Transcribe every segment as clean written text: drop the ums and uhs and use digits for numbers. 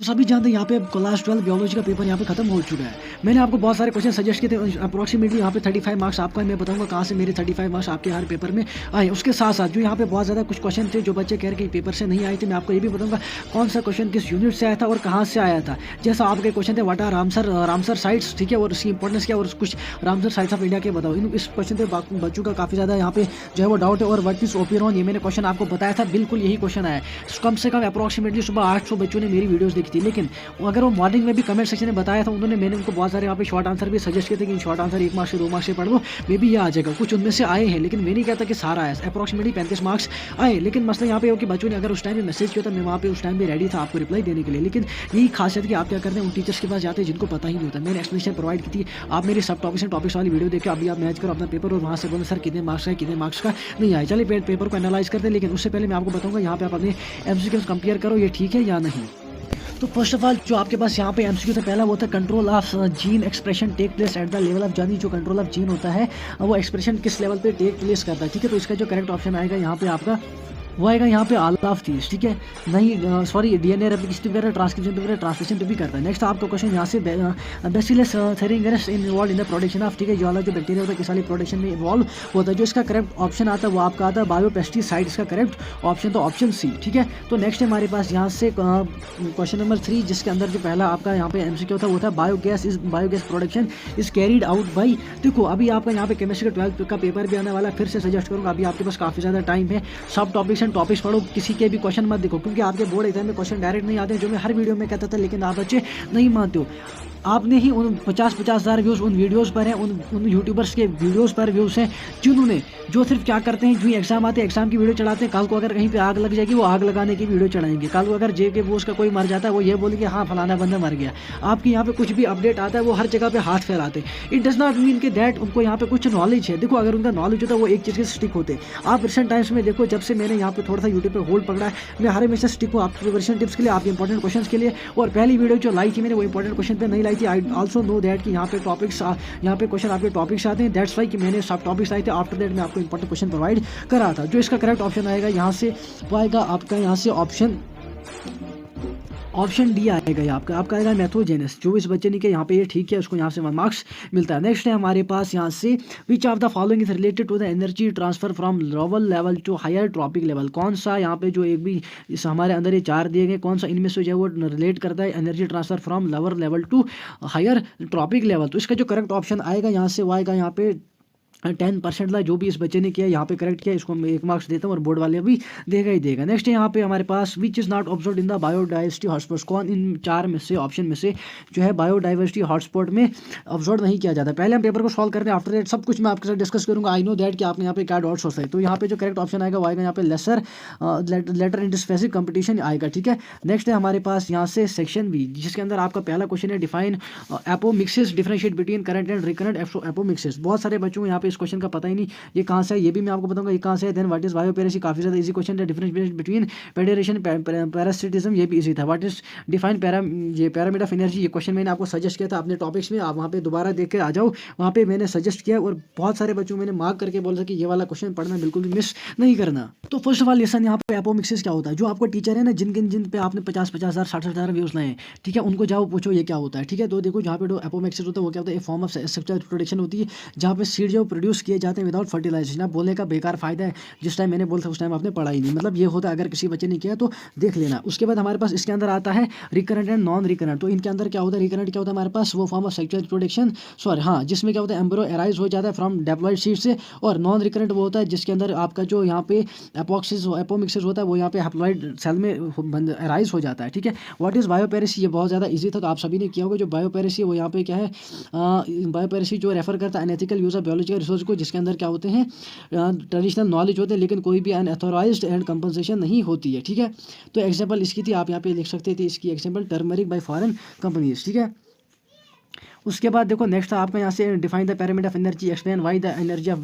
सभी जानते हैं यहाँ पे क्लास 12 बायोलॉजी का पेपर यहाँ पे खत्म हो चुका है। मैंने आपको बहुत सारे क्वेश्चन सजेस्ट किए थे। अप्रोक्सीमेटली यहाँ पे 35 मार्क्स आपका मैं बताऊंगा कहाँ से मेरे 35 मार्क्स आपके हर पेपर में आए। उसके साथ साथ जो यहाँ पे बहुत ज़्यादा कुछ क्वेश्चन थे जो बच्चे कह रहे कि पेपर से नहीं आए थे, मैं आपको ये भी बताऊंगा कौन सा क्वेश्चन किस यूनिट से आया था और कहाँ से आया था। जैसा आपके क्वेश्चन थे व्हाट आर रामसर साइट्स, ठीक है, और उसकी इंपॉर्टेंस क्या और कुछ रामसर साइट्स ऑफ इंडिया के बताओ। इस क्वेश्चन पे बच्चों का काफ़ी ज़्यादा यहाँ पे जो है वो डाउट है। और व्हाट इज ओपियन, ये मैंने क्वेश्चन आपको बताया था, बिल्कुल यही क्वेश्चन आया है। कम से कम अप्रोक्सीमेटली सुबह 800 बच्चों ने मेरी वीडियोज़ देखी थी। लेकिन अगर वो मॉर्निंग में भी कमेंट सेक्शन में बताया था उन्होंने, मैंने उनको बहुत सारे यहाँ पे शॉर्ट आंसर भी सजेस्ट किए थे कि शॉर्ट आंसर 1 मार्क्स से 2 मार्क्स से पढ़ लो, मे भी ये आ जाएगा। कुछ उनमें से आए हैं, लेकिन मैं नहीं कहता कि सारा आया। अप्रोक्सीमेटली 35 मार्क्स आए। लेकिन मसला यहाँ पे हो कि बच्चों ने अगर उस टाइम में मैसेज किया था, मैं वहाँ पे उस टाइम भी रेडी था आपको रिप्लाई देने के लिए। लेकिन यही खासियत कि आप क्या करते हैं, उन टीचर्स के पास जाते हैं जिनको पता ही नहीं होता। मैंने एक्सप्लेनेशन प्रोवाइड की थी, आप मेरी सब टॉपिक्स एंड टॉपिक्स वाली वीडियो देखिए। अभी आप मैच करो अपना पेपर और वहाँ से बोलो सर कितने मार्क्स का है, कितने मार्क्स का नहीं आए। चलिए पेपर को एनालाइज करते हैं, लेकिन उससे पहले मैं आपको बताऊँगा यहाँ पे आप अपने एमसीक्यूज कंपेयर करो, ये ठीक है या नहीं। तो फर्स्ट ऑफ ऑल जो आपके पास यहाँ पे एमसीक्यू था, पहला वो था control of gene expression take place at the level of जानी। जो कंट्रोल ऑफ जीन होता है वो एक्सप्रेशन किस लेवल पे टेक प्लेस करता है, ठीक है। तो इसका जो करेक्ट ऑप्शन आएगा यहाँ पे आपका वो आएगा यहाँ पे ऑल ऑफ दीज, ठीक है। नहीं सॉरी, डीएनए रेप्लिकेशन वगैरह, ट्रांसक्रिप्शन वगैरह, ट्रांसलेशन भी करता है। नेक्स्ट आपका क्वेश्चन यहाँ से bacillus thuringiensis involve in the production of, ठीक है, जो वाला जो बैक्टीरिया होता है किस वाली प्रोडक्शन में इन्वॉल्व होता है। जो इसका करेक्ट ऑप्शन आता है वो आपका आता है बायोपेस्टिसाइड। इसका करेक्ट ऑप्शन तो ऑप्शन सी, ठीक है। तो नेक्स्ट हमारे पास यहाँ से क्वेश्चन नंबर 3, जिसके अंदर जो पहला आपका यहाँ पे एमसीक्यू था वो था biogas production is carried out by. देखो अभी आपका यहाँ पे केमिस्ट्री का 12th का पेपर भी आने वाला है, फिर से सजेस्ट करूँगा अभी आपके पास काफ़ी ज़्यादा टाइम है। सब टॉपिक्स एंड टॉपिक्स पढ़ो, किसी के भी क्वेश्चन मत देखो, क्योंकि आपके बोर्ड एग्जाम में क्वेश्चन डायरेक्ट नहीं आते हैं, जो मैं हर वीडियो में कहता था, लेकिन आप बच्चे नहीं मानते हो। आपने ही उन 50 हज़ार व्यूज़ उन वीडियोज़ पर हैं, उन यूट्यूबर्स के वीडियोज़ पर व्यूज़ हैं जिन्होंने जो सिर्फ क्या करते हैं, जो एग्जाम आते हैं एग्जाम की वीडियो चढ़ाते हैं। कल को अगर कहीं पे आग लग जाएगी वो आग लगाने की वीडियो चढ़ाएंगे। कल को अगर जेब के बोझ का कोई मर जाता है वो ये बोलेंगे हाँ फलाना बंदा मर गया। आपके यहाँ पे कुछ भी अपडेट आता है वो हर जगह पे हाथ फैलाते हैं। इट डज नॉट मीन कि दैट उनको यहाँ पे कुछ नॉलेज है। देखो अगर उनका नॉलेज होता है वो एक चीज़ के स्टिक होते। आप रिसेंट टाइम्स में देखो, जब से मैंने यहाँ पे थोड़ा सा यूट्यूब पर होल्ड पकड़ा है, मैं हर हमेशा स्टिक हूँ आपकी प्रिपरेशन टिप्स के लिए, आपके इंपॉर्टेंट क्वेश्चन के लिए। और पहली वीडियो जो लाई थी मैंने वो इंपॉर्टेंट क्वेश्चन पे नहीं लाई थी। आई ऑल्सो नो दैट कि यहाँ पे टॉपिक्स यहाँ पे क्वेश्चन आपके टॉपिक्स आते हैं, दैट्स वाई कि मैंने सब टॉपिक्स आए थे। आफ्टर दैट मैं आपको इंपॉर्टेंट क्वेश्चन प्रोवाइड करा था। जो इसका करेक्ट ऑप्शन आएगा यहाँ से वो आएगा आपका यहाँ से ऑप्शन डी आएगा। आपका आएगा मैथोजेनिस। जो इस बच्चे ने किया यहाँ पे ये ठीक है, उसको यहाँ से 1 मार्क्स मिलता है। नेक्स्ट है हमारे पास यहाँ से which of the following is related to the energy transfer from lower level to higher trophic level. कौन सा यहाँ पे जो एक भी इस हमारे अंदर ये 4 दिए गए, कौन सा इनमें से जो है वो रिलेट करता है energy transfer from lower level to higher trophic level. तो इसका जो करेक्ट ऑप्शन आएगा यहाँ से वो आएगा यहाँ पे 10% था। जो भी इस बच्चे ने किया यहाँ पे करेक्ट किया, इसको मैं 1 मार्क्स देता हूँ और बोर्ड वाले भी देगा ही देगा। नेक्स्ट यहाँ पे हमारे पास which is not observe in the biodiversity hotspot. कौन इन 4 में से ऑप्शन में से जो है बायोडाइवर्सिटी हॉटस्पॉट में ऑब्जर्व नहीं किया जाता। पहले हम पेपर को सॉल्व करते हैं, आफ्टर दैट सब कुछ मैं आपके साथ डिस्कस करूँगा। आई नो दैट कि आपने यहाँ पे क्या डाउट्स हो सकते हैं। तो यहाँ पे जो करेक्ट ऑप्शन आएगा वो आएगा यहाँ पे लेसर लेटर इंटरस्पेसिफिक कंपटीशन आएगा, ठीक है। नेक्स्ट है हमारे पास यहाँ से सेक्शन बी, जिसके अंदर आपका पहला क्वेश्चन है define apomixis, differentiate between current and recurrent apomixis. बहुत सारे बच्चों को यहाँ पे इस क्वेश्चन का पता ही नहीं ये कहाँ से है, ये भी मैं आपको बताऊंगा ये कहाँ से है। देन व्हाट इज बायोपेरेसी, काफी ज्यादा इजी क्वेश्चन है। डिफरेंस बिटवीन फेडरेशन पैरासिटिज्म, ये भी इजी था। What is define parameter of energy, ये क्वेश्चन मैंने आपको सजेस्ट किया था अपने टॉपिक्स में। आप वहाँ पे दोबारा देख के आ जाओ, वहाँ पे मैंने सजेस्ट किया और बहुत सारे बच्चों मैंने मार्क करके बोला था कि ये वाला क्वेश्चन पढ़ना बिल्कुल भी मिस नहीं करना। तो फर्स्ट ऑफ ऑल लेसन यहाँ पे एपोमिक्सिस क्या होता है। जो आपको टीचर है ना जिन पे आपने 50 हज़ार 60 हज़ार व्यूज लाए हैं, ठीक है, उनको जाओ पूछो ये क्या होता है, ठीक है। तो देखो जहाँ पे जो एपोमिक्सिस होता है वो क्या होता है, एक फॉर्म ऑफ सेक्सुअल रिप्रोडक्शन होती है जहाँ पे सीड जो प्रोड्यूस किए जाते हैं विदाउट फर्टिलाइजेशन। आप बोलने का बेकार फायदा है, जिस टाइम मैंने बोला था उस टाइम आपने पढ़ा ही नहीं। मतलब ये होता है, अगर किसी बच्चे ने किया तो देख लेना। उसके बाद हमारे पास इसके अंदर आता है रिकरेंट एंड नॉन रिकरेंट। तो इनके अंदर क्या होता है, रिकरेंट क्या होता है हमारे पास वो form of sexual reproduction, sorry हाँ, जिसमें क्या होता है एम्ब्रियो अराइज हो जाता है फ्रॉम डिप्लॉयड सीड से। और नॉन रिकरेंट वो होता है जिसके अंदर आपका जो यहाँ पे एपोमिक्सिस होता है वो यहाँ पे हैप्लॉइड सेल में अराइज हो जाता है, ठीक है। व्हाट इज बायोपेरेसी, ये बहुत ज़्यादा इजी था तो आप सभी ने किया होगा। जो बायोपेरेसी वो यहाँ पे क्या है, बायोपेरेसी जो रेफर करता है unethical use of biological resource को, जिसके अंदर क्या होते हैं ट्रेडिशनल नॉलेज होते हैं लेकिन कोई भी अनऑथोराइज्ड एंड कंपनसेशन नहीं होती है, ठीक है। तो एग्जांपल इसकी थी, आप यहाँ पे लिख सकते थे इसकी example turmeric by foreign companies, ठीक है। उसके बाद देखो नेक्स्ट आपका यहाँ से define the parameter of energy, explain why the energy of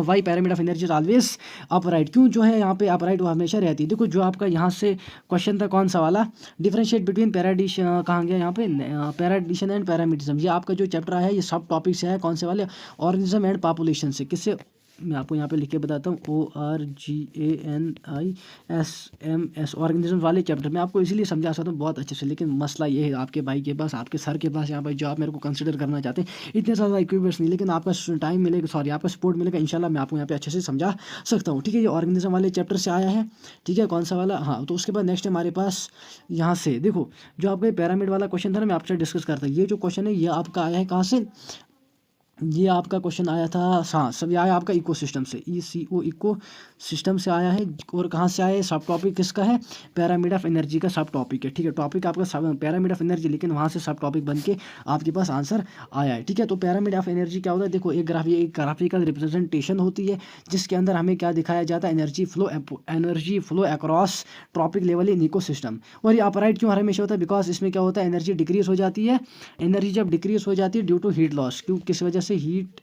why parameter of energy is always upright. क्यों जो है यहाँ पे अपराइट वो हमेशा रहती है। देखो जो आपका यहाँ से क्वेश्चन था कौन सा वाला, डिफरेंशिएट बिटवीन पैराडिशन, कहाँ गया यहाँ पे पैराडिशन एंड पैरामीटिज्म। ये आपका जो चैप्टर है ये सब टॉपिक से है, कौन से वाले, ऑर्गेनिज्म एंड पॉपुलेशन से। किससे, मैं आपको यहाँ पे लिख के बताता हूँ, ORGANISMS ऑर्गेनिज्म वाले चैप्टर में आपको इसीलिए समझा सकता हूँ बहुत अच्छे से। लेकिन मसला ये है आपके भाई के पास, आपके सर के पास, यहाँ पर जो आप मेरे को कंसिडर करना चाहते हैं, इतने ज़्यादा इक्विपमेंट्स नहीं, लेकिन आपका टाइम मिलेगा, सॉरी आपका सपोर्ट मिलेगा, इंशाल्लाह मैं आपको यहाँ पे अच्छे से समझा सकता हूँ। ठीक है, ये ऑर्गेनिज्म वाले चैप्टर से आया है। ठीक है, कौन सा वाला, हाँ। तो उसके बाद नेक्स्ट हमारे पास यहाँ से देखो, जो आपका पिरामिड वाला क्वेश्चन था ना, मैं आपसे डिस्कस करता हूँ। ये जो क्वेश्चन है ये आपका आया है कहाँ से, ये आपका क्वेश्चन आया था, हाँ सब ये आया आपका इकोसिस्टम से, ECO इको सिस्टम से आया है। और कहाँ से आया है, सब टॉपिक किसका है, पिरामिड ऑफ एनर्जी का सब टॉपिक है। ठीक है, टॉपिक आपका पिरामिड ऑफ एनर्जी, लेकिन वहाँ से सब टॉपिक बन के आपके पास आंसर आया है। ठीक है, तो पिरामिड ऑफ एनर्जी क्या होता है, देखो एक ग्राफिकल रिप्रेजेंटेशन होती है जिसके अंदर हमें क्या दिखाया जाता है, energy flow across trophic level in ecosystem. और ये अपराइट क्यों हमेशा होता है, बिकॉज इसमें क्या होता है, एनर्जी डिक्रीज हो जाती है। एनर्जी जब डिक्रीज हो जाती है ड्यू टू हीट लॉस, क्यों किस वजह से, हीट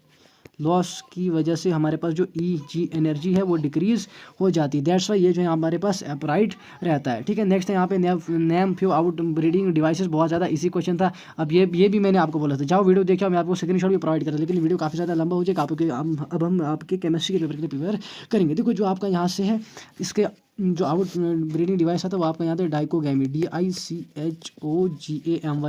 लॉस की वजह से हमारे पास जो EG एनर्जी है वो डिक्रीज हो जाती है। दैट्स वाई ये जो है हमारे पास अपराइट रहता है। ठीक है, नेक्स्ट है यहाँ पे name few out breeding devices, बहुत ज़्यादा इसी क्वेश्चन था। अब ये भी मैंने आपको बोला था, जाओ वीडियो देखो, मैं आपको स्क्रीनशॉट भी प्रोवाइड करा, लेकिन वीडियो काफ़ी ज़्यादा लंबा हो जाएगा आपके। अब हम आपके केमिस्ट्री के पेपर के लिए प्रिपेयर करेंगे। देखो जो आपका यहाँ से है, इसके जो आउट ब्रीडिंग डिवाइस आता है वो आपका यहाँ पे डाइकोगैमी, DICHOGAMY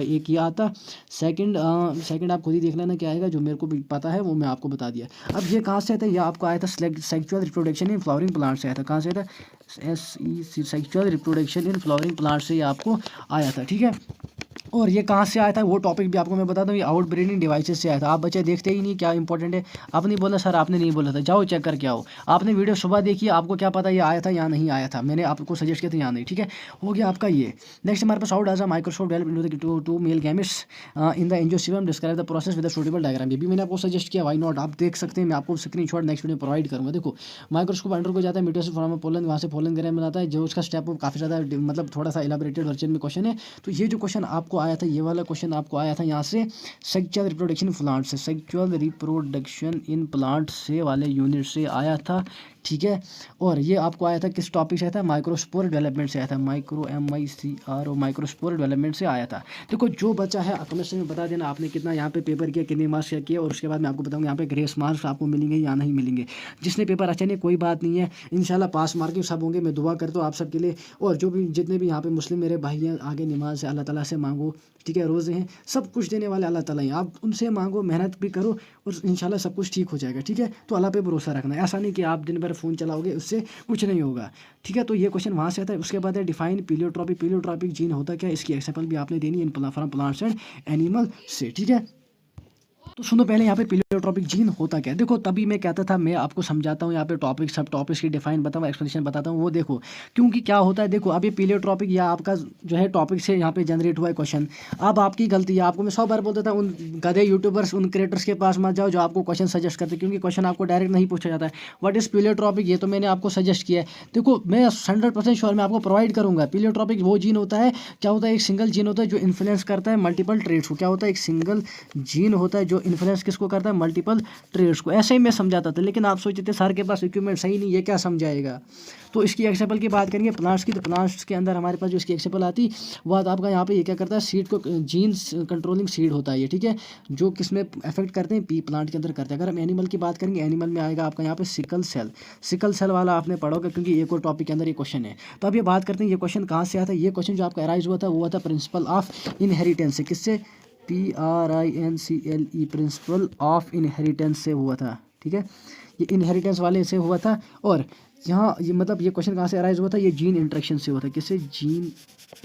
एक ये आता। सेकंड आप खुद ही देख लेना क्या आएगा, जो मेरे को भी पता है वो मैं आपको बता दिया। अब ये कहाँ से आता है, ये आपको आया था sexual reproduction in flowering plant से आया था। कहाँ से आया था, SEC sexual reproduction in flowering plant से ये आपको आया था। ठीक है, और ये कहाँ से आया था वो टॉपिक भी आपको मैं बता दूँ, ये आउट ब्रीडिंग डिवाइसेस से आया था। आप बच्चे देखते ही नहीं क्या इंपॉर्टेंट है, आपने बोला सर आपने नहीं बोला था, जाओ चेक करके आओ। आपने वीडियो सुबह देखी, आपको क्या पता ये आया था या नहीं आया था, मैंने आपको सजेस्ट किया था या नहीं। ठीक है, हो गया आपका ये। नेक्स्ट हमारे पास, how does a microscope develop to male gametes in the angiosperm, describe the process with a suitable diagram. ये भी मैंने आपको सजेस्ट किया, वाई नॉट, आप देख सकते हैं, मैं आपको स्क्रीनशॉट नेक्स्ट वीडियो प्रोवाइड करूँगा। देखो माइक्रोस्कोप अंडर को जाता है मीटोसिस फ्रॉम पोलन, वहाँ से पोलन ग्रेन बनाता है, जो उसका स्टेप काफ़ी ज़्यादा मतलब थोड़ा सा एलाबोरेटेड वर्जन में क्वेश्चन है। तो ये जो क्वेश्चन आपको आया था, ये वाला क्वेश्चन आपको आया था यहाँ से सेक्सुअल रिप्रोडक्शन प्लांट से, सेक्सुअल रिप्रोडक्शन इन प्लांट से वाले यूनिट से आया था। ठीक है, और ये आपको आया था किस टॉपिक से आया था, माइक्रोस्पोर डेवलपमेंट से आया था, MICRO माइक्रोस्पोर डेवलपमेंट से आया था। देखो जो बच्चा है कमेंट में बता देना आपने कितना यहाँ पे पेपर किया, कितने मार्क्स किया, और उसके बाद मैं आपको बताऊंगा यहाँ पे ग्रेस मार्क्स आपको मिलेंगे या नहीं मिलेंगे। जिसने पेपर अच्छा नहीं, कोई बात नहीं है, इंशाल्लाह पास मार्किंग सब होंगे, मैं दुआ करता हूँ आप सबके लिए। और जो भी जितने भी यहाँ पे मुस्लिम मेरे भाई हैं, आगे नमाज से अल्लाह ताला से मांगो। ठीक है, रोज़े हैं, सब कुछ देने वाले अल्लाह ताला हैं, आप उनसे मांगो, मेहनत भी करो, और इंशाल्लाह सब कुछ ठीक हो जाएगा। ठीक है, तो अल्लाह पे भरोसा रखना, ऐसा नहीं कि आप दिन भर फ़ोन चलाओगे उससे कुछ नहीं होगा। ठीक है, तो ये क्वेश्चन वहाँ से आता है। उसके बाद है डिफाइन पीलियोट्रॉपिक जीन होता क्या है, इसकी एग्जाम्पल भी आपने देनी है फ्रॉम प्लांट्स एंड एनिमल से। ठीक है, तो सुनो पहले यहाँ पे पीलियोट्रॉपिक जीन होता क्या है। देखो तभी मैं कहता था मैं आपको समझाता हूँ यहाँ पे टॉपिक सब टॉपिक्स की डिफाइन बताऊँ, एक्सप्लेनेशन बताता हूँ। वो देखो क्योंकि क्या होता है, देखो अब ये पीलियोट्रॉपिक या आपका जो है टॉपिक से यहाँ पे जनरेट हुआ है क्वेश्चन। अब आपकी गलती है, आपको मैं 100 बार बोलता था उन गधे यूट्यूबर्स उन क्रिएटर्स के पास मत जाओ जो आपको क्वेश्चन सजेस्ट करते, क्योंकि क्वेश्चन आपको डायरेक्ट नहीं पूछा जाता है व्हाट इज़ पीलियोट्रॉपिक, ये तो मैंने आपको सजेस्ट किया है। देखो मैं 100% श्योर मैं आपको प्रोवाइड करूँगा। पीलियोट्रॉपिक वो जीन होता है, क्या होता है, एक सिंगल जीन होता है जो इन्फ्लुएंस करता है मल्टीपल ट्रेड्स को। क्या होता है, एक सिंगल जीन होता है जो इन्फ्लुएंस किसको करता है, मल्टीपल ट्रेड्स को। ऐसे ही मैं समझाता था, लेकिन आप सोचते थे सर के पास इक्विपमेंट सही नहीं, ये क्या समझाएगा। तो इसकी एग्जाम्पल की बात करेंगे प्लांट्स की, तो प्लांट्स के अंदर हमारे पास जो इसकी एग्जाम्पल आती वो आपका यहाँ पे ये क्या करता है, सीड को जीन्स कंट्रोलिंग सीड होता है ये। ठीक है, जो किस में अफेक्ट करते हैं, पी प्लांट के अंदर करते हैं। अगर हम एनिमल की बात करेंगे, एनिमल में आएगा आपका यहाँ पे सिकल सेल वाला आपने पढ़ोगे, क्योंकि एक और टॉपिक के अंदर ये क्वेश्चन है। तो अब ये बात करते हैं ये क्वेश्चन कहाँ से आता है। ये क्वेश्चन जो आपका अराइज हुआ था वो हुआ था प्रिंसिपल ऑफ इनहेरिटेंस से, किससे, PRINCLE प्रिंसिपल ऑफ इनहेरिटेंस से हुआ था। ठीक है, ये इनहेरिटेंस वाले से हुआ था। और यहाँ ये मतलब ये क्वेश्चन कहाँ से अराइज हुआ था, ये जीन इंटरेक्शन से हुआ था। किससे, जीन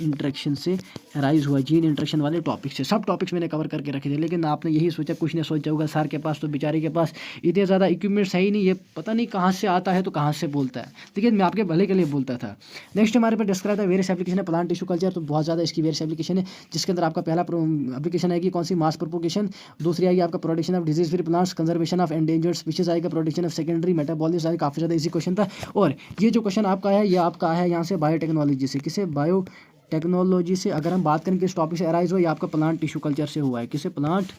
इंटरेक्शन से अराइज हुआ, जीन इंटरेक्शन वाले टॉपिक से। सब टॉपिक्स मैंने कवर करके रखे थे, लेकिन आपने यही सोचा, कुछ ने सोचा होगा सर के पास तो बेचारे के पास इतने ज़्यादा इक्विपमेंट्स है ही नहीं, ये पता नहीं कहाँ से आता है तो कहाँ से बोलता है। लेकिन मैं आपके भले के लिए बोलता था। नेक्स्ट हमारे पास डिस्क्राइब था वेरियस एप्लीकेशन है प्लांट टिश्यू कल्चर, तो बहुत ज़्यादा इसकी वेरियस एप्लीकेशन है, जिसके अंदर आपका पहला एप्लीकेशन आएगी कौन सी, मास प्रोपोगेशन। दूसरी आएगी आपका production of disease free plants, conservation of endangered species आएगा, प्रोडक्शन ऑफ सेकेंडरी मेटाबॉलिज्म आएगा। काफ़ी ज़्यादा इजी क्वेश्चन था। और ये जो क्वेश्चन आपका है ये आपका है यहाँ से बायोटेक्नोलॉजी से, किसे, बायोटेक्नोलॉजी से। अगर हम बात करें किस टॉपिक से अराइज हुआ, ये आपका प्लांट टिश्यू कल्चर से हुआ है। किसे, प्लांट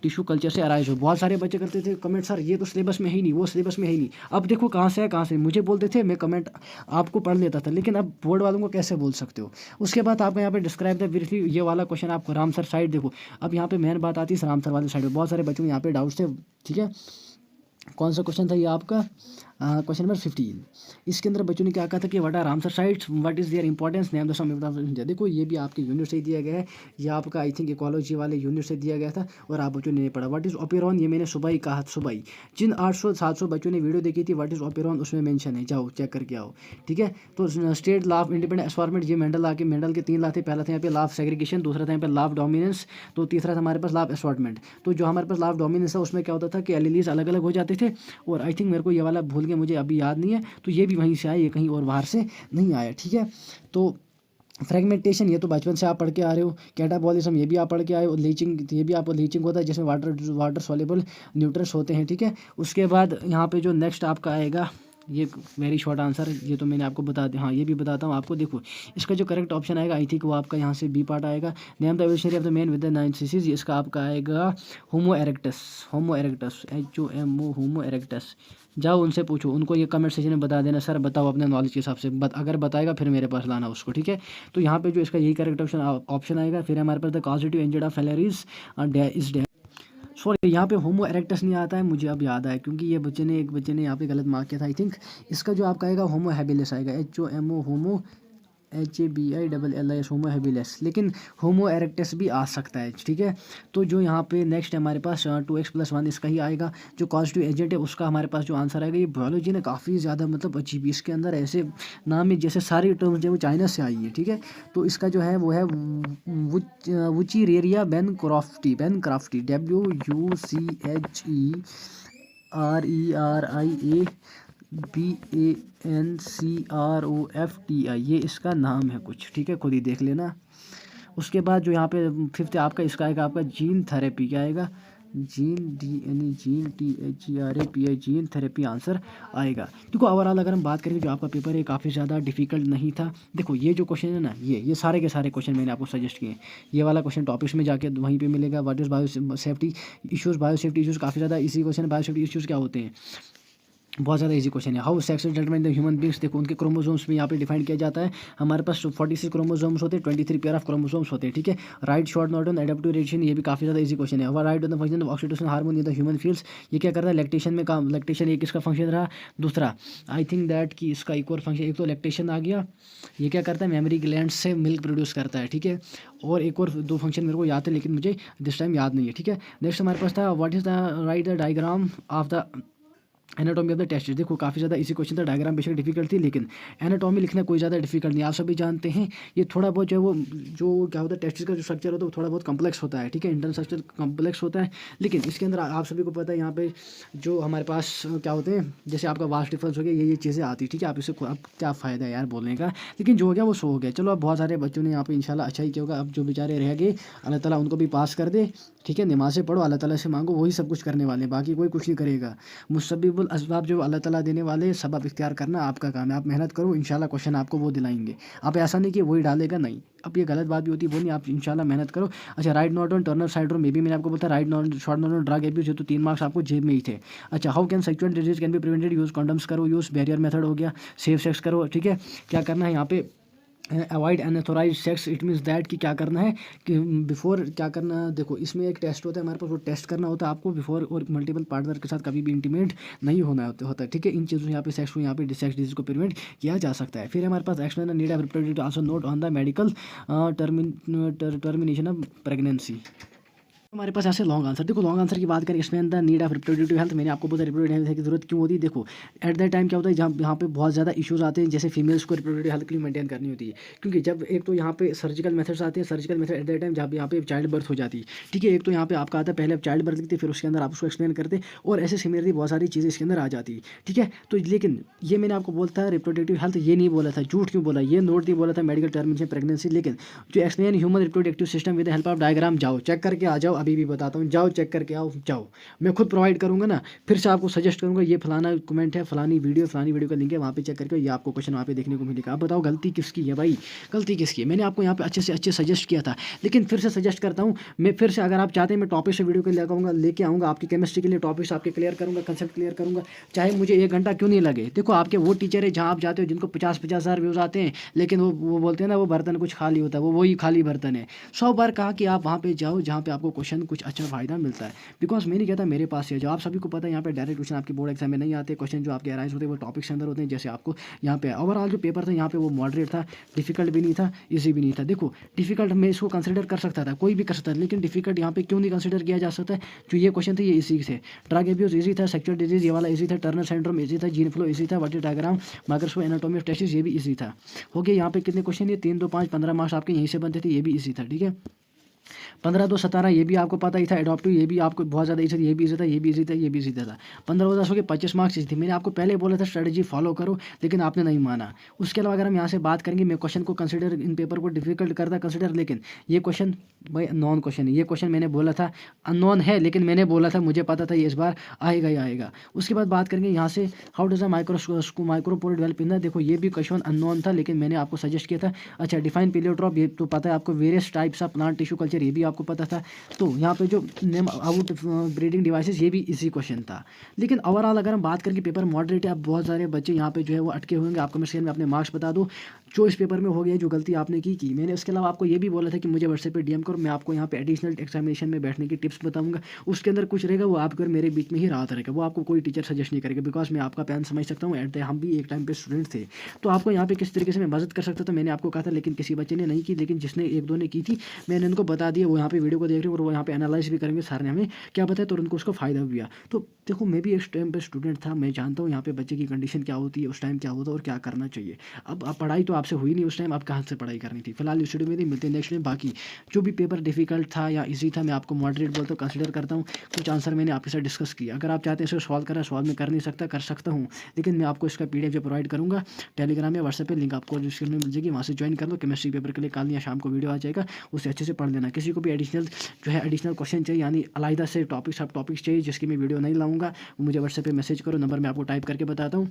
टिश्यू कल्चर से अराइज हो। बहुत सारे बच्चे करते थे कमेंट, सर ये तो सिलेबस में ही नहीं, वो सिलेबस में ही नहीं। अब देखो कहाँ से है, कहाँ से मुझे बोलते थे, मैं कमेंट आपको पढ़ लेता था, लेकिन अब बोर्ड वालों को कैसे बोल सकते हो। उसके बाद आपका यहाँ पे डिस्क्राइब द ब्रीफली, ये वाला क्वेश्चन आपको रामसर साइड। देखो अब यहाँ पे मेन बात आती है रामसर वाली साइड में, बहुत सारे बच्चों को यहाँ पे डाउट्स थे। ठीक है, कौन सा क्वेश्चन था ये आपका? Question number 15। इसके अंदर बच्चों ने क्या कहा था कि what are Ramsar sites, what is their importance, name the some of the India. देखो ये भी आपके यूनिट से दिया गया है, ये आपका आई थिंक इकोलॉजी वाले यूनिट से दिया गया था और आप बच्चों ने नहीं पढ़ा। व्हाट इज़ ओपेरॉन, ये मैंने सुबह ही कहा, सुबह ही। जिन 800-700 बच्चों ने वीडियो देखी थी व्हाट इज़ ओपेरॉन, उसमें मेंशन है, जाओ चेक करके आओ, ठीक है। तो state law of independent environment, ये मेंडल के 3 लॉ थे। पहला था यहाँ पे लॉ ऑफ सेग्रीगेशन, दूसरा था यहाँ पे लॉ ऑफ डोमिनेंस, तो तीसरा था हमारे पास लॉ ऑफ असॉर्टमेंट। तो जो हमारे पास लॉ ऑफ डोमिनेंस है उसमें क्या होता था कि एलिलीज अलग अलग हो जाते थे, और आई थिंक मेरे को ये वाला भूल गया, मुझे अभी याद नहीं है, तो ये भी वहीं से आया, ये कहीं और बाहर से नहीं आया, ठीक है। तो फ्रेगमेंटेशन ये तो बचपन से आप पढ़ के आ रहे हो। कैटाबॉलिज्म ये भी आप पढ़ के आए हो। लीचिंग ये भी आपको लीचिंग होता है जिसमें वाटर सॉल्युबल न्यूट्रिएंट्स होते हैं, ठीक है। उसके बाद यहाँ पे जो नेक्स्ट आपका आएगा, ये वेरी शॉर्ट आंसर, ये तो मैंने आपको बता दिया। हाँ ये भी बताता हूँ आपको, देखो इसका जो करेक्ट ऑप्शन आएगा आई थिंक वो आपका यहाँ से बी पार्ट आएगा। Name the evolutionary of the man with the 9 chassis, इसका आपका आएगा होमो इरेक्टस, HOMO, होमो इरेक्टस। जाओ उनसे पूछो, उनको ये कमेंट सेक्शन में बता देना, सर बताओ अपने नॉलेज के हिसाब से, अगर बताएगा फिर मेरे पास लाना उसको, ठीक है। तो यहाँ पे जो इसका यही करेक्ट ऑप्शन आएगा। फिर हमारे पास the causative agent of filariasis is, sorry यहाँ पे होमो इरेक्टस नहीं आता है, मुझे अब याद आया, क्योंकि ये एक बच्चे ने यहाँ पे गलत मार्क किया था आई थिंक। इसका जो आपका आएगा होमो हैबिलिस आएगा, HOMO, होमो HABILLIS, होमो हैबिलिस। लेकिन होमो इरेक्टस भी आ सकता है, ठीक है। तो जो यहाँ पे नेक्स्ट हमारे पास 2x+1 इसका ही आएगा। जो कॉजिटिव एजेंट है उसका हमारे पास जो आंसर आएगा, ये बायोलॉजी ने काफ़ी ज़्यादा मतलब अजीब, इसके अंदर ऐसे नाम है जैसे सारी टर्म्स जो वो चाइना से आई है, ठीक है। तो इसका जो है वो है वुचिरेरिया बेनक्रॉफ्टी, WUCHEREBANCROFTI, ये इसका नाम है कुछ, ठीक है, खुद ही देख लेना। उसके बाद जो यहाँ पे 5th आपका इसका आएगा आपका जीन थेरेपी, क्या आएगा? GENE जीन थेरेपी आंसर आएगा। देखो ओवरऑल अगर हम बात करें जो आपका पेपर है काफ़ी ज़्यादा डिफिकल्ट नहीं था। देखो ये जो क्वेश्चन है ना, ये सारे के सारे क्वेश्चन मैंने आपको सजेस्ट किए। ये वाला क्वेश्चन टॉपिक्स में जाके वहीं पे मिलेगा। What is bio safety issues, bio safety issues काफ़ी ज़्यादा इसी क्वेश्चन। बायो सेफ्टी इश्यूज़ क्या होते हैं, बहुत ज़्यादा इजी क्वेश्चन है। How sex determine the human beings, देखो उनके क्रोमोसोम्स में यहाँ पे डिफाइन किया जाता है। हमारे पास 46 क्रोमोसोम्स होते हैं, 23 पेयर ऑफ क्रोमोसोम्स होते हैं, ठीक है। Right short note on adaptive radiation, ये भी काफ़ी ज़्यादा इजी क्वेश्चन है। Right on the function of oxytocin hormone in the human feels, ये क्या करता है लैक्टेशन में काम, लैक्टेशन एक इसका फंक्शन रहा। दूसरा आई थिंक दैट कि इसका एक और फंक्शन, एक तो लैक्टेशन आ गया, ये क्या करता है मेमोरी ग्लैंड से मिल्क प्रोड्यूस करता है, ठीक है। और एक और 2 फंक्शन मेरे को याद है लेकिन मुझे दिस टाइम याद नहीं है, ठीक है। नेक्स्ट हमारे पास था what is the write the diagram of the anatomy of the test. देखो काफ़ी ज़्यादा इसी क्वेश्चन था, डायग्राम बेशक डिफिकल्ट थी लेकिन एनाटॉमी लिखना कोई ज़्यादा डिफिकल्ट नहीं। आप सभी जानते हैं ये थोड़ा बहुत जो है वो जो क्या होता है टेस्ट का जो स्ट्रक्चर होता है वो थोड़ा बहुत कम्प्लेक्स होता है, ठीक है। इंटरनल स्ट्रक्चर कम्प्लेक्स होता है, लेकिन इसके अंदर आप सभी को पता है यहाँ पे जो हमारे पास क्या होते हैं, जैसे आपका वास्ट डिफरेंस हो गया, ये चीज़ें आती है, ठीक है। आप इससे अब क्या फ़ायदा है यार बोलने का, लेकिन जो हो गया वो सो हो गया। चलो अब बहुत सारे बच्चों ने यहाँ पे इंशाल्लाह अच्छा ही किया होगा। अब जो बेचारे रह गए अल्लाह ताला उनको भी पास कर दे, ठीक है। नमाज़ें पढ़ो, अल्लाह ताला से मांगो, वही सब कुछ करने वाले हैं, बाकी कोई कुछ नहीं करेगा। मुसब्बिबुल असबाब जो अल्लाह ताला देने वाले, सबब इख्तियार करना आपका काम है। आप मेहनत करो, इंशाल्लाह क्वेश्चन आपको वो दिलाएंगे। आप ऐसा नहीं कि वही डालेगा, नहीं। अब ये गलत बात भी होती है, वो नहीं, आप इंशाल्लाह मेहनत करो। अच्छा write note on Turner syndrome, में भी मैंने आपको बताया। Write note short note on drug abuse, तो 3 मार्क्स आपको जेब में ही थे। अच्छा how can sexual disease can be prevented, use condoms करो, यूज़ बैरियर मेथड हो गया, सेफ सेक्स करो, ठीक है। क्या करना है यहाँ पे, avoid unauthorised sex, it means that कि क्या करना है कि बिफोर क्या करना है। देखो इसमें एक टेस्ट होता है हमारे पास, वो टेस्ट करना होता है आपको बिफोर, और मल्टीपल पार्टनर के साथ कभी भी इंटीमेट नहीं होना होता है, ठीक है। इन चीज़ों यहाँ पे सेक्स को, यहाँ पे सेक्स डिजीज को प्रिवेंट किया जा सकता है। फिर हमारे पास external need of reproductive also note on the medical termination of pregnancy. हमारे पास ऐसे लॉन्ग आंसर, देखो लॉन्ग आंसर की बात करें, explain the need of reproductive health, मैंने आपको बोला रिप्रोडक्टिव हेल्थ की जरूरत क्यों होती है। देखो एट दैट टाइम क्या होता है जहाँ यहाँ पे बहुत ज़्यादा इश्यूज आते हैं, जैसे फीमेल्स को रिप्रोडक्टिव हेल्थ के लिए मेंटेन करनी होती है, क्योंकि जब एक तो यहाँ पे सर्जिकल मेथड्स आते हैं, surgical method at that time जब यहाँ पे चाइल्ड बर्थ हो जाती है, ठीक है। एक तो यहाँ पे आपका आता है पहले आप चाइल्ड बर्थ लिखते फिर उसके अंदर आप उसको एक्सप्लेन करते, और ऐसे सिमिलरली बहुत सारी चीज़ें इसके अंदर आ जाती है, ठीक है। तो लेकिन ये मैंने आपको बोलता है रिप्रोडक्टिव हेल्थ, ये नहीं बोला था, झूठ क्यों बोला, ये नोट नहीं बोला था मेडिकल टर्मिनेशन प्रेगनेंसी, लेकिन जो explain human reproductive system with help of diagram, जाओ चेक करके आ जाओ, अभी भी बताता हूँ, जाओ चेक करके आओ, जाओ। मैं खुद प्रोवाइड करूंगा ना, फिर से आपको सजेस्ट करूंगा, ये फलाना कमेंट है, फलानी वीडियो का लिंक है, वहाँ पे चेक करके ये आपको क्वेश्चन वहाँ पे देखने को मिलेगा। आप बताओ गलती किसकी है भाई, गलती किसकी है। मैंने आपको यहाँ पे अच्छे से अच्छे सजेस्ट किया था, लेकिन फिर से सजेस्ट करता हूँ मैं, फिर से अगर आप चाहते हैं मैं टॉपिक से वीडियो को लेके आऊँगा आपकी केमिस्ट्री के लिए, टॉपिक्स आपके क्लियर करूँगा, कंसेप्ट क्लियर करूँगा, चाहे मुझे 1 घंटा क्यों नहीं लगे। देखो आपके वो टीचर है जहाँ आप जाते हो जिनको 50-50 हज़ार व्यूज़ आते हैं, लेकिन वो बोलते हैं ना वो बर्तन कुछ खाली होता है, वो वही खाली बर्तन है। 100 बार कहा कि आप वहाँ पे जाओ जहाँ पे आपको क्वेश्चन कुछ अच्छा फ़ायदा मिलता है। बिकॉज मैं नहीं कहता मेरे पास है, जो आप सभी को पता है यहाँ पे डायरेक्ट क्वेश्चन आपके बोर्ड एग्जाम में नहीं आते। क्वेश्चन जो आपके अराइज होते हैं वो टॉपिक्स के अंदर होते हैं। जैसे आपको यहाँ पे ओवरऑल जो पेपर था यहाँ पे वो मॉडरेट था, डिफिकल्ट भी नहीं था, ईजी भी नहीं था। देखो डिफिकल्ट मैं इसको कंसिडर कर सकता था, कोई भी कर सकता था, लेकिन डिफिकल्ट यहाँ पे क्यों नहीं कंसिडर किया जा सकता है? जो ये क्वेश्चन थे ये इसी थे। ड्रग एब्यूज ईजी था, सेक्सुअल डिजीज ये वाला ईजी था, टर्नर सिंड्रोम ईजी था, जीन फ्लो ईजी था, water diagram, microscope anatomy of testis ये भी ईजी था। हो गया यहाँ पे कितने क्वेश्चन, ये 3 2 5 15 मार्क्स आपके यहीं से बनते थे, ये भी ईजी था। ठीक है, 15 2 17 ये भी आपको पता ही था। एडॉप्टिव ये भी आपको बहुत ज़्यादा ईजी था, ये भी ईजी था, ये भी ईजी था, ये भी ईजी था। 15 10 हो गए, 25 मार्क्स ईजी थे। मैंने आपको पहले बोला था स्ट्रेटजी फॉलो करो, लेकिन आपने नहीं माना। उसके अलावा अगर हम यहाँ से बात करेंगे, मैं क्वेश्चन को कंसिडर, इन पेपर को डिफिकल्ट करता कंसिडर, लेकिन ये क्वेश्चन भाई नॉन क्वेश्चन है। ये क्वेश्चन मैंने बोला था अननोन है, लेकिन मैंने बोला था मुझे पता था ये इस बार आएगा ही आएगा। उसके बाद बात करेंगे यहाँ से how does a micropore develop in the, देखो ये भी क्वेश्चन अननोन था, लेकिन मैंने आपको सजेस्ट किया था। अच्छा, डिफाइन पीलियोट्रॉप ये तो पता है आपको, various types of plant tissue culture ये भी आपको पता था। तो यहाँ पे जो नेम आउट ब्रीडिंग डिवाइसेस ये भी इसी क्वेश्चन था। लेकिन ओवरऑल अगर हम बात करें कि पेपर मॉडरेट है, अब बहुत सारे बच्चे यहाँ पे जो है वो अटके होंगे। आपको मैं सेल में अपने मार्क्स बता दूँ जो इस पेपर में हो गया, जो गलती आपने की मैंने। उसके अलावा आपको ये भी बोला था कि मुझे व्हाट्सएप पे डीएम करो, मैं आपको यहाँ पे एडिशनल एग्जामिनेशन में बैठने की टिप्स बताऊंगा। उसके अंदर कुछ रहेगा वो आपके और मेरे बीच में ही राहत रहेगा, वो आपको कोई टीचर सजेस्ट नहीं करेगा। बिकॉज मैं आपका पैन समझ सकता हूँ, एट द हम भी एक टाइम पे स्टूडेंट थे, तो आपको यहाँ पे किस तरीके से मैं मदद कर सकता था मैंने आपको कहा था। लेकिन किसी बच्चे ने नहीं की, लेकिन जिसने एक दो ने की थी मैंने उनको बता दिया, वो यहाँ पे वीडियो को देख रहे हैं और वो यहाँ पे एनालाइज भी करेंगे सर ने हमें क्या बताया, तो उनको उसको फायदा भी हुआ। तो देखो मैं भी एक टाइम पे स्टूडेंट था, मैं जानता हूँ यहाँ पे बच्चे की कंडीशन क्या होती है, उस टाइम क्या होता है और क्या करना चाहिए। अब पढ़ाई तो आपसे हुई नहीं उस टाइम, आप कहाँ से पढ़ाई करनी थी। फिलहाल इस वीडियो में नहीं मिलते नेक्स्ट में। बाकी जो भी पेपर डिफिकल्ट था या इजी था मैं आपको मॉडरेट बोलता हूँ, कंसिडर करता हूँ। कुछ आंसर मैंने आपके साथ डिस्कस किया, अगर आप चाहते हैं इसे सॉल्व करें, सॉल्व में कर नहीं सकता कर सकता हूँ, लेकिन मैं आपको इसका पीडीएफ जो प्रोवाइड करूँगा टेलीग्राम या व्हाट्सएप पे, लिंक आपको डिस्क्रिप्शन में मिल जाएगी, वहाँ से ज्वाइन कर लो। केमिस्ट्री पेपर के लिए कल या शाम को वीडियो आ जाएगा, उसे अच्छे से पढ़ लेना। किसी को भी एडिशनल क्वेश्चन चाहिए, यानी अलग से सब टॉपिक्स चाहिए जिसकी मैं वीडियो नहीं लाऊंगा, वो मुझे व्हाट्सएप पे मैसेज करो। नंबर मैं आपको टाइप करके बताता हूँ,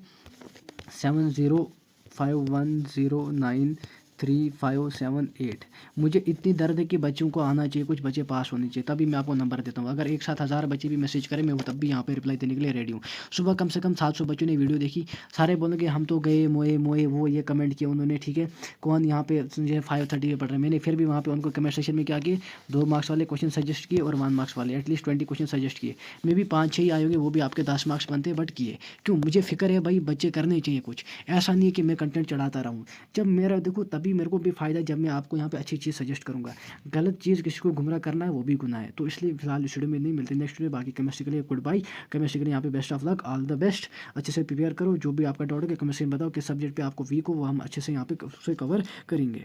7051093578। मुझे इतनी दर्द है कि बच्चों को आना चाहिए, कुछ बच्चे पास होने चाहिए, तभी मैं आपको नंबर देता हूँ। अगर एक साथ 1000 बच्चे भी मैसेज करें, मैं वो तब भी यहाँ पे रिप्लाई देने के लिए रेडी हूँ। सुबह कम से कम 700 बच्चों ने वीडियो देखी, सारे बोलेंगे हम तो गए मोए मोए, वो ये कमेंट किया उन्होंने। ठीक है, कौन यहाँ पे जो 530 पे पढ़ रहे हैं, मैंने फिर भी वहाँ पे उनको कमेंट सेक्शन में क्या किए, 2 मार्क्स वाले क्वेश्चन सजेस्ट किए और 1 मार्क्स वाले एटलीस्ट 20 क्वेश्चन सजेस्ट किए। मे भी 5 6 ही आए होंगे, वो भी आपके 10 मार्क्स बनते हैं, बट किए क्यों? मुझे फिक्र है भाई, बच्चे करने चाहिए कुछ, ऐसा नहीं है कि मैं कंटेंट चढ़ाता रहूँ। जब मेरा देखो तभी मेरे को भी फ़ायदा, जब मैं आपको यहाँ पे अच्छी चीज़ सजेस्ट करूँगा। गलत चीज़ किसी को गुमराह करना है वो भी गुनाह है। तो इसलिए फिलहाल इस वीडियो में नहीं मिलते, नेक्स्ट वीडियो। बाकी केमिस्ट्री के लिए गुड बाय, केमिस्ट्री के लिए यहाँ पे best of luck, all the best. अच्छे से प्रिपेयर करो, जो भी आपका डाउट है केमिस्ट्री में बताओ किस सब्जेक्ट पे आपको वीक हो, वो हम अच्छे से यहाँ पे उसे कवर करेंगे।